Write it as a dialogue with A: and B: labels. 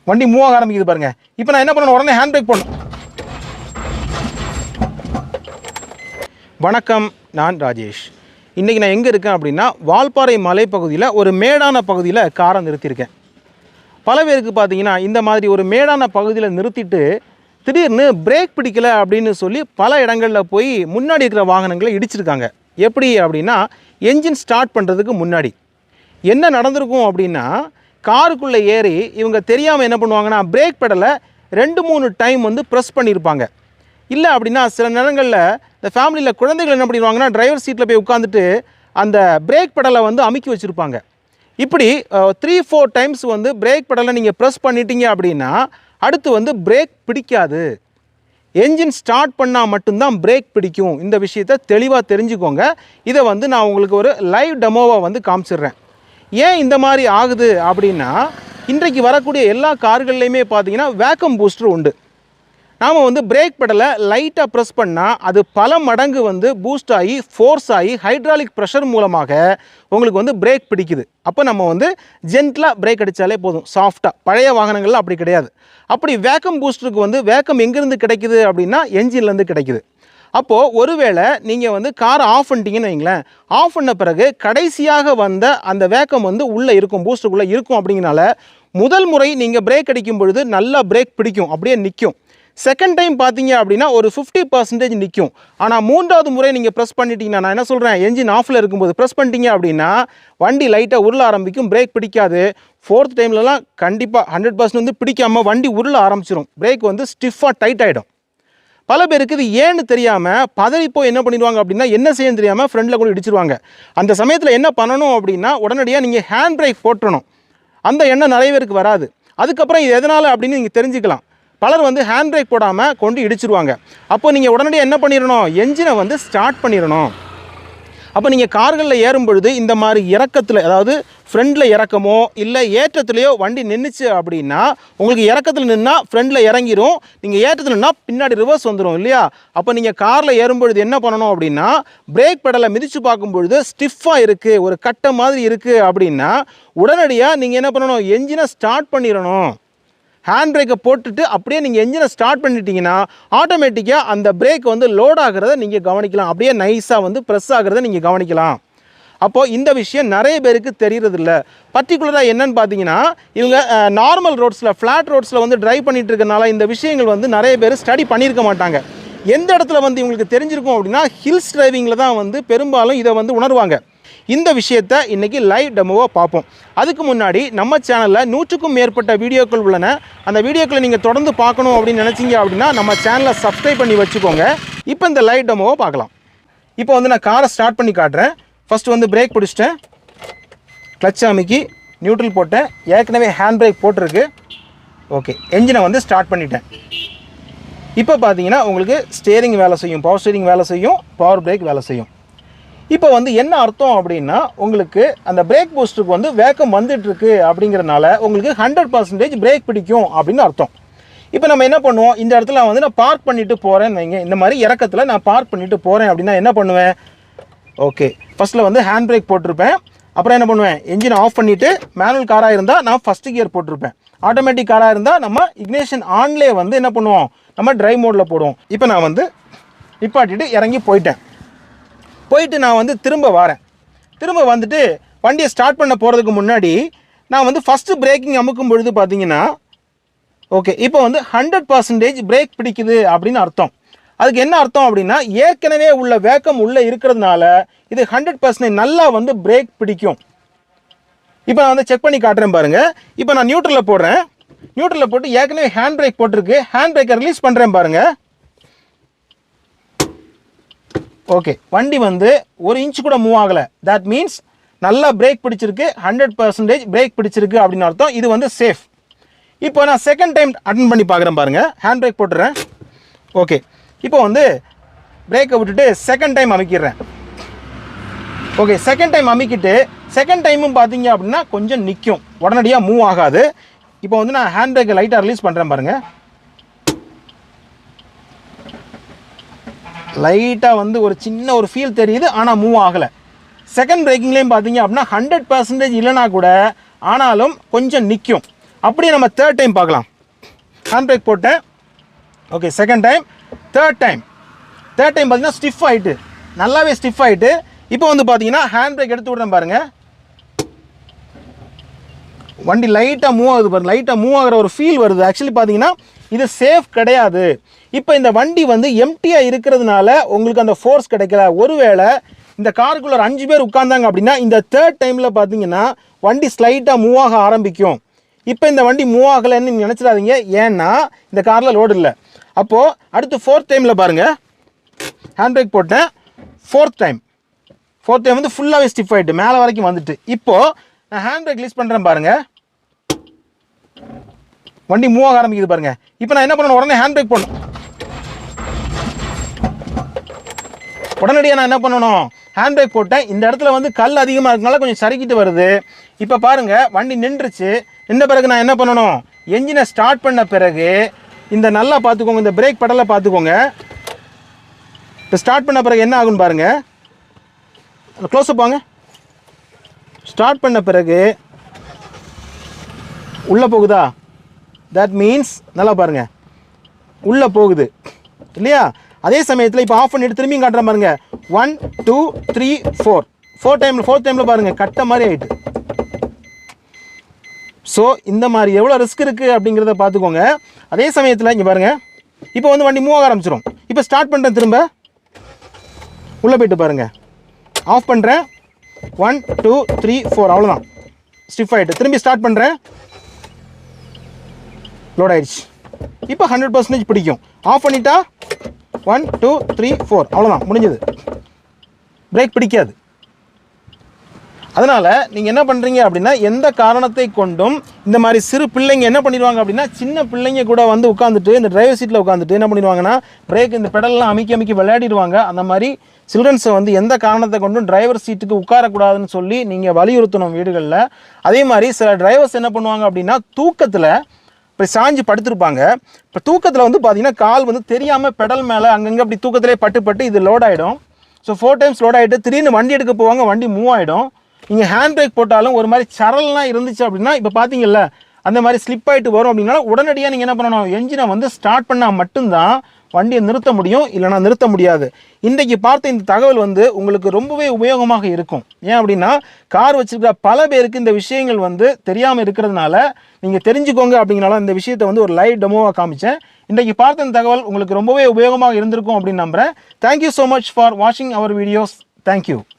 A: வண்டி மூவ் ஆக ஆரம்பிக்குது பாருங்க. இப்போ நான் என்ன பண்ணணும், உடனே ஹேண்ட் பிரேக் போடணும். வணக்கம், நான் ராஜேஷ். இன்றைக்கி நான் எங்கே இருக்கேன் அப்படின்னா, வால்பாறை மலைப்பகுதியில் ஒரு மேடான பகுதியில் காரை நிறுத்தியிருக்கேன். பல பேருக்கு பார்த்தீங்கன்னா இந்த மாதிரி ஒரு மேடான பகுதியில் நிறுத்திட்டு திடீர்னு பிரேக் பிடிக்கலை அப்படின்னு சொல்லி பல இடங்களில் போய் முன்னாடி இருக்கிற வாகனங்களை இடிச்சிருக்காங்க. எப்படி அப்படின்னா, என்ஜின் ஸ்டார்ட் பண்ணுறதுக்கு முன்னாடி என்ன நடந்திருக்கும் அப்படின்னா, காருக்குள்ளே ஏறி இவங்க தெரியாமல் என்ன பண்ணுவாங்கன்னா, பிரேக் பெடலை 2-3 டைம் வந்து ப்ரெஸ் பண்ணியிருப்பாங்க. இல்லை அப்படின்னா சில நேரங்களில் இந்த ஃபேமிலியில் குழந்தைகள் என்ன பண்ணிடுவாங்கன்னா, டிரைவர் சீட்டில் போய் உட்காந்துட்டு அந்த பிரேக் பெடலை வந்து அமுக்கி வச்சுருப்பாங்க. இப்படி 3-4 டைம்ஸ் வந்து பிரேக் பெடலை நீங்கள் ப்ரெஸ் பண்ணிட்டீங்க அப்படின்னா அடுத்து வந்து பிரேக் பிடிக்காது. என்ஜின் ஸ்டார்ட் பண்ணால் மட்டும்தான் பிரேக் பிடிக்கும். இந்த விஷயத்தை தெளிவாக தெரிஞ்சுக்கோங்க. இதை வந்து நான் உங்களுக்கு ஒரு லைவ் டெமோவை வந்து காமிச்சிடுறேன். ஏன் இந்த மாதிரி ஆகுது அப்படின்னா, இன்றைக்கு வரக்கூடிய எல்லா கார்கள்லையுமே பார்த்தீங்கன்னா வேக்கம் பூஸ்டர் உண்டு. நாம் வந்து பிரேக் பெடலை லைட்டாக ப்ரெஸ் பண்ணால் அது பல மடங்கு வந்து பூஸ்ட் ஆகி ஃபோர்ஸ் ஆகி ஹைட்ராலிக் ப்ரெஷர் மூலமாக உங்களுக்கு வந்து பிரேக் பிடிக்குது. அப்போ நம்ம வந்து ஜென்டலாக பிரேக் அடித்தாலே போதும், சாஃப்டாக. பழைய வாகனங்களில் அப்படி கிடையாது. அப்படி வேக்கம் பூஸ்டருக்கு வந்து வேக்கம் எங்கேருந்து கிடைக்குது அப்படின்னா என்ஜின்லேருந்து கிடைக்குது. அப்போது ஒருவேளை நீங்கள் வந்து காரை ஆஃப் பண்ணிட்டீங்கன்னு வைங்களேன், ஆஃப் பண்ண பிறகு கடைசியாக வந்த அந்த வேக்கம் வந்து உள்ளே இருக்கும், பூஸ்டருக்குள்ளே இருக்கும். அப்படிங்கிறனால முதல் முறை நீங்கள் பிரேக் அடிக்கும் பொழுது நல்லா பிரேக் பிடிக்கும், அப்படியே நிற்கும். செகண்ட் டைம் பார்த்தீங்க அப்படின்னா ஒரு 50% நிற்கும். ஆனால் 3வது முறை நீங்கள் ப்ரெஸ் பண்ணிட்டீங்கன்னா, நான் என்ன சொல்கிறேன், என்ஜின் ஆஃபில் இருக்கும்போது ப்ரெஸ் பண்ணிட்டீங்க அப்படின்னா வண்டி லைட்டாக உருள ஆரம்பிக்கும், பிரேக் பிடிக்காது. 4th டைம்லலாம் கண்டிப்பாக 100% வந்து பிடிக்காமல் வண்டி உருள ஆரம்பிச்சிடும். பிரேக் வந்து ஸ்டிஃபாக டைட் ஆகிடும். பல பேருக்கு இது ஏன்னு தெரியாமல் பதறிப்போ என்ன பண்ணிடுவாங்க அப்படின்னா, என்ன செய்யணும் தெரியாமல் ஃப்ரெண்டில் கூட இடிச்சிருவாங்க. அந்த சமயத்தில் என்ன பண்ணணும் அப்படின்னா, உடனடியாக நீங்கள் ஹேண்ட் பிரேக் போட்டுறணும். அந்த எண்ணம் நிறைய பேருக்கு வராது. அதுக்கப்புறம் இது எதனால் அப்படின்னு நீங்கள் தெரிஞ்சுக்கலாம். பலர் வந்து ஹேண்ட் பிரேக் போடாமல் கொண்டு இடிச்சிருவாங்க. அப்போ நீங்கள் உடனடியாக என்ன பண்ணிடணும், என்ஜினை வந்து ஸ்டார்ட் பண்ணிடணும். அப்போ நீங்கள் கார்களில் ஏறும் பொழுது இந்த மாதிரி இறக்கத்தில், அதாவது ஃப்ரண்டில் இறக்கமோ இல்லை ஏற்றத்துலையோ வண்டி நின்றுச்சு அப்படின்னா, உங்களுக்கு இறக்கத்தில் நின்னால் ஃப்ரண்டில் இறங்கிடும், நீங்கள் ஏற்றத்தில் நின்னால் பின்னாடி ரிவர்ஸ் வந்துடும் இல்லையா. அப்போ நீங்கள் காரில் ஏறும் பொழுது என்ன பண்ணணும் அப்படின்னா, பிரேக் பெடலை மிதித்து பார்க்கும் பொழுது ஸ்டிஃபாக இருக்குது, ஒரு கட்டை மாதிரி இருக்குது அப்படின்னா உடனடியாக நீங்கள் என்ன பண்ணணும், என்ஜினை ஸ்டார்ட் பண்ணிடணும். ஹேண்ட் பிரேக்கை போட்டுட்டு அப்படியே நீங்கள் என்ஜினை ஸ்டார்ட் பண்ணிட்டீங்கன்னா ஆட்டோமேட்டிக்காக அந்த பிரேக் வந்து லோட் ஆகிறத நீங்கள் கவனிக்கலாம். அப்படியே நைஸாக வந்து ப்ரெஸ் ஆகிறத நீங்கள் கவனிக்கலாம். அப்போது இந்த விஷயம் நிறைய பேருக்கு தெரியறதில்ல. பர்டிகுலராக என்னன்னு பார்த்தீங்கன்னா, இவங்க நார்மல் ரோட்ஸில், ஃப்ளாட் ரோட்ஸில் வந்து ட்ரைவ் பண்ணிகிட்டு இருக்கனால இந்த விஷயங்கள் வந்து நிறைய பேர் ஸ்டடி பண்ணியிருக்க மாட்டாங்க. எந்த இடத்துல வந்து இவங்களுக்கு தெரிஞ்சிருக்கும் அப்படின்னா, ஹில்ஸ் டிரைவிங்கில் தான் வந்து பெரும்பாலும் இதை வந்து உணர்வாங்க. இந்த விஷயத்தை இன்றைக்கி லைவ் டெமோவாக பார்ப்போம். அதுக்கு முன்னாடி நம்ம சேனலில் 100க்கும் மேற்பட்ட வீடியோக்கள் உள்ளன. அந்த வீடியோக்களை நீங்கள் தொடர்ந்து பார்க்கணும் அப்படின்னு நினச்சிங்க அப்படின்னா நம்ம சேனலை சப்ஸ்கிரைப் பண்ணி வச்சுக்கோங்க. இப்போ இந்த லைவ் டெமோவை பார்க்கலாம். இப்போ வந்து நான் காரை ஸ்டார்ட் பண்ணி காட்டுறேன். ஃபஸ்ட்டு வந்து பிரேக் பிடிச்சிட்டேன், கிளட்ச் அமைக்கி நியூட்ரல் போட்டேன், ஏற்கனவே ஹேண்ட் பிரேக் போட்டிருக்கு. ஓகே, என்ஜினை வந்து ஸ்டார்ட் பண்ணிட்டேன். இப்போ பார்த்தீங்கன்னா உங்களுக்கு ஸ்டேரிங் வேலை செய்யும், பவர் ஸ்டேரிங் வேலை செய்யும், பவர் பிரேக் வேலை செய்யும். இப்போ வந்து என்ன அர்த்தம் அப்படின்னா, உங்களுக்கு அந்த பிரேக் பூஸ்டருக்கு வந்து வேக்கம் வந்துட்டுருக்கு அப்படிங்கிறனால உங்களுக்கு 100% பிரேக் பிடிக்கும் அப்படின்னு அர்த்தம். இப்போ நம்ம என்ன பண்ணுவோம், இந்த இடத்துல வந்து நான் பார்க் பண்ணிவிட்டு போகிறேன்னு வைங்க, இந்த மாதிரி இறக்கத்தில் நான் பார்க் பண்ணிவிட்டு போகிறேன் அப்படின்னா என்ன பண்ணுவேன், ஓகே ஃபஸ்ட்டில் வந்து ஹேண்ட் பிரேக் போட்டிருப்பேன். அப்புறம் என்ன பண்ணுவேன், என்ஜினை ஆஃப் பண்ணிவிட்டு, மேனுவல் காராக இருந்தால் நான் ஃபஸ்ட்டு கியர் போட்டிருப்பேன், ஆட்டோமேட்டிக் காராக இருந்தால் நம்ம இக்னிஷன் ஆன்லேயே வந்து என்ன பண்ணுவோம், நம்ம ட்ரைவ் மோடில் போடுவோம். இப்போ நான் வந்து நிப்பாட்டிட்டு இறங்கி போயிட்டு நான் வந்து திரும்ப வந்துட்டு வண்டியை ஸ்டார்ட் பண்ண போகிறதுக்கு முன்னாடி நான் வந்து ஃபஸ்ட்டு பிரேக்கிங் அமுக்கும் பொழுது பார்த்தீங்கன்னா, ஓகே இப்போ வந்து 100% பிரேக் பிடிக்குது அப்படின்னு அர்த்தம். அதுக்கு என்ன அர்த்தம் அப்படின்னா, ஏற்கனவே உள்ள வேக்கம் உள்ளே இருக்கிறதுனால இது 100% நல்லா வந்து பிரேக் பிடிக்கும். இப்போ நான் வந்து செக் பண்ணி காட்டுறேன் பாருங்கள். இப்போ நான் நியூட்ரலில் போடுறேன், நியூட்ரலில் போட்டு ஏற்கனவே ஹேண்ட் பிரேக் போட்டிருக்கு, ஹேண்ட் பிரேக்கை ரிலீஸ் பண்ணுறேன் பாருங்கள். ஓகே, வண்டி வந்து 1 இன்ச் கூட மூவ் ஆகலை. தட் மீன்ஸ் நல்லா பிரேக் பிடிச்சிருக்கு, 100% பிரேக் பிடிச்சிருக்கு அப்படின்னு அர்த்தம். இது வந்து சேஃப். இப்போ நான் செகண்ட் டைம் அட்டன் பண்ணி பார்க்குறேன் பாருங்கள். ஹேண்ட் பிரேக் போட்டுறேன். ஓகே, இப்போ வந்து பிரேக்கை விட்டுட்டு செகண்ட் டைம் அமைக்கிடுறேன். ஓகே, செகண்ட் டைம் அமைக்கிட்டு செகண்ட் டைமும் பார்த்தீங்க அப்படின்னா கொஞ்சம் நிற்கும், உடனடியாக மூவ் ஆகாது. இப்போ வந்து நான் ஹேண்ட் பிரேக்கை லைட்டாக ரிலீஸ் பண்ணுறேன் பாருங்கள். லைட்டாக வந்து ஒரு சின்ன ஒரு ஃபீல் தெரியுது, ஆனால் மூவ் ஆகலை. செகண்ட் பிரேக்கிங்லேயும் பார்த்தீங்க அப்படின்னா 100% இல்லைனா கூட ஆனாலும் கொஞ்சம் நிற்கும். அப்படியே நம்ம தேர்ட் டைம் பார்க்கலாம். ஹேண்ட் பிரேக் போட்டேன். Okay, second time, third time பார்த்தீங்கன்னா ஸ்டிஃப் ஆகிட்டு, நல்லாவே ஸ்டிஃப் ஆகிட்டு. இப்போ வந்து பார்த்தீங்கன்னா ஹேண்ட் பிரேக் எடுத்து விட்றேன் பாருங்கள், வண்டி லைட்டாக மூவ் ஆகுது பாருங்கள், லைட்டாக மூவ் ஆகிற ஒரு ஃபீல் வருது. ஆக்சுவலி பார்த்தீங்கன்னா இது சேஃப் கிடையாது. இப்போ இந்த வண்டி வந்து எம்டியாக இருக்கிறதுனால உங்களுக்கு அந்த ஃபோர்ஸ் கிடைக்கல. ஒருவேளை இந்த காருக்குள்ள 5 பேர் உட்கார்ந்தாங்க அப்படின்னா இந்த தேர்ட் டைமில் பார்த்தீங்கன்னா வண்டி ஸ்லைட்டாக மூவ் ஆக ஆரம்பிக்கும். இப்போ இந்த வண்டி மூவ் ஆகலைன்னு நீங்கள் நினச்சிடாதீங்க, ஏன்னா இந்த காரில் லோடு இல்லை. அப்போது அடுத்து ஃபோர்த் டைமில் பாருங்கள், ஹேண்ட் பிரேக் போட்டேன். ஃபோர்த் டைம் வந்து ஃபுல்லாகவே ஸ்டிஃப் ஆகிட்டு மேலே வரைக்கும் வந்துட்டு. இப்போது நான் ஹேண்ட் பிரேக் ரிலீஸ் பண்ணுறேன் பாருங்கள், வண்டி மூவ் ஆக ஆரம்பிக்குது பாருங்கள். இப்போ நான் என்ன பண்ணணும், உடனே ஹேண்ட் பிரேக் பண்ணணும். உடனடியாக நான் என்ன பண்ணணும், ஹேண்ட் பிரேக் போட்டேன். இந்த இடத்துல வந்து கல் அதிகமாக இருக்கனால கொஞ்சம் சறுக்கிட்டு வருது. இப்போ பாருங்கள் வண்டி நின்றுச்சு. நின்ற பிறகு நான் என்ன பண்ணணும், என்ஜினை ஸ்டார்ட் பண்ண பிறகு இந்த நல்லா பார்த்துக்கோங்க, இந்த பிரேக் பெடலை பார்த்துக்கோங்க. இப்போ ஸ்டார்ட் பண்ண பிறகு என்ன ஆகுன்னு பாருங்கள், க்ளோஸ்அப் வாங்க. ஸ்டார்ட் பண்ண பிறகு உள்ளே போகுதா, தட் மீன்ஸ் நல்லா பாருங்கள் உள்ளே போகுது இல்லையா. அதே சமயத்தில் இப்போ ஆஃப் பண்ணிட்டு திரும்பியும் காட்டுற பாருங்க, 1 2 3 4 ஃபோர்த் டைமில் பாருங்கள் கட்ட மாதிரி ஆகிட்டு. ஸோ இந்த மாதிரி எவ்வளோ ரிஸ்க் இருக்குது அப்படிங்கிறத பார்த்துக்கோங்க. அதே சமயத்தில் இங்கே பாருங்கள், இப்போ வந்து வண்டி மூவ் ஆக ஆரம்பிச்சிடும். இப்போ ஸ்டார்ட் பண்ணுறேன், திரும்ப உள்ளே போய்ட்டு பாருங்கள், ஆஃப் பண்ணுறேன், 1 2 3 4 அவ்வளோதான், ஸ்டிஃப் ஆகிட்டு. திரும்பி ஸ்டார்ட் பண்ணுறேன், லோட் ஆயிடுச்சு. இப்போ 100% பிடிக்கும். ஆஃப் பண்ணிட்டா 1 2 3 4 அவ்வளோதான், முடிஞ்சது. பிரேக் பிடிக்காது. அதனால் நீங்கள் என்ன பண்ணுறீங்க அப்படின்னா, எந்த காரணத்தை கொண்டும் இந்த மாதிரி சிறு பிள்ளைங்க என்ன பண்ணிடுவாங்க அப்படின்னா, சின்ன பிள்ளைங்க கூட வந்து உட்காந்துட்டு இந்த டிரைவர் சீட்டில் உட்காந்துட்டு என்ன பண்ணிடுவாங்கன்னா, பிரேக் இந்த பெடல்லாம் அமைக்கி விளையாடிடுவாங்க. அந்த மாதிரி சில்ட்ரன்ஸை வந்து எந்த காரணத்தை கொண்டும் டிரைவர் சீட்டுக்கு உட்காரக்கூடாதுன்னு சொல்லி நீங்கள் வலியுறுத்தணும் வீடுகளில். அதே மாதிரி சில டிரைவர்ஸ் என்ன பண்ணுவாங்க அப்படின்னா, தூக்கத்தில் இப்போ சாஞ்சு படுத்திருப்பாங்க. இப்போ தூக்கத்தில் வந்து பார்த்தீங்கன்னா கால் வந்து தெரியாமல் பெடல் மேலே அங்கங்கே அப்படி தூக்கத்திலே பட்டு இது லோட் ஆகிடும். ஸோ 4 டைம்ஸ் லோட் ஆகிட்டு திடீர்னு வண்டி எடுக்க போவாங்க, வண்டி மூவ் ஆகிடும். நீங்கள் ஹேண்ட் பிரேக் போட்டாலும் ஒரு மாதிரி சரல்லாம் இருந்துச்சு அப்படின்னா, இப்போ பார்த்தீங்கல்ல அந்த மாதிரி ஸ்லிப் ஆகிட்டு வரும். அப்படின்னா உடனடியாக நீங்கள் என்ன பண்ணணும், என்ஜினை வந்து ஸ்டார்ட் பண்ணால் மட்டும்தான் வண்டியை நிறுத்த முடியும், இல்லைனா நிறுத்த முடியாது. இன்றைக்கு பார்த்த இந்த தகவல் வந்து உங்களுக்கு ரொம்பவே உபயோகமாக இருக்கும். ஏன் அப்படின்னா கார் வச்சுருக்கிற பல பேருக்கு இந்த விஷயங்கள் வந்து தெரியாமல் இருக்கிறதுனால நீங்கள் தெரிஞ்சுக்கோங்க அப்படிங்கிறனால இந்த விஷயத்தை வந்து ஒரு லைவ் டெமோவாக காமிச்சேன். இன்றைக்கு பார்த்த இந்த தகவல் உங்களுக்கு ரொம்பவே உபயோகமாக இருந்திருக்கும் அப்படின்னு நம்புகிறேன். தேங்க்யூ ஸோ மச் ஃபார் வாட்சிங் அவர் வீடியோஸ். தேங்க்யூ.